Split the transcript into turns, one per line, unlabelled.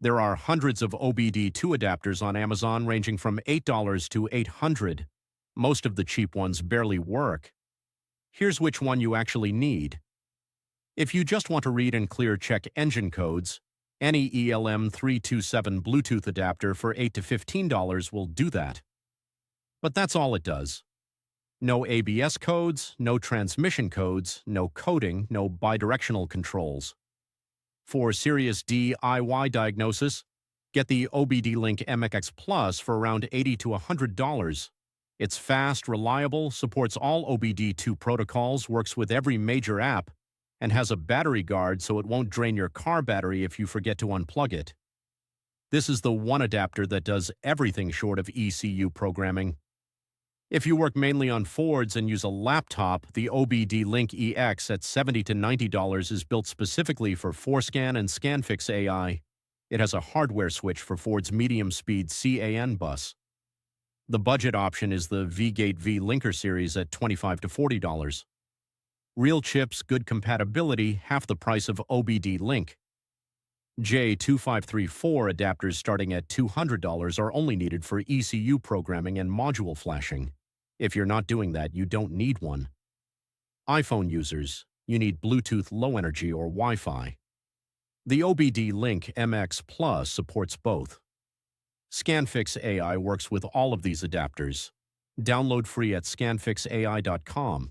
There are hundreds of OBD2 adapters on Amazon ranging from $8 to $800. Most of the cheap ones barely work. Here's which one you actually need. If you just want to read and clear check engine codes, any ELM327 Bluetooth adapter for $8 to $15 will do that. But that's all it does. No ABS codes, no transmission codes, no coding, no bidirectional controls. For serious DIY diagnosis, get the OBDLink MX Plus for around $80 to $100. It's fast, reliable, supports all OBD2 protocols, works with every major app, and has a battery guard so it won't drain your car battery if you forget to unplug it. This is the one adapter that does everything short of ECU programming. If you work mainly on Fords and use a laptop, the OBDLink EX at $70 to $90 is built specifically for ForScan and ScanFix AI. It has a hardware switch for Ford's medium-speed CAN bus. The budget option is the Vgate vLinker series at $25 to $40. Real chips, good compatibility, half the price of OBDLink. J2534 adapters starting at $200 are only needed for ECU programming and module flashing. If you're not doing that, you don't need one. iPhone users, you need Bluetooth Low Energy or Wi-Fi. The OBDLink MX Plus supports both. ScanFix AI works with all of these adapters. Download free at scanfixai.com.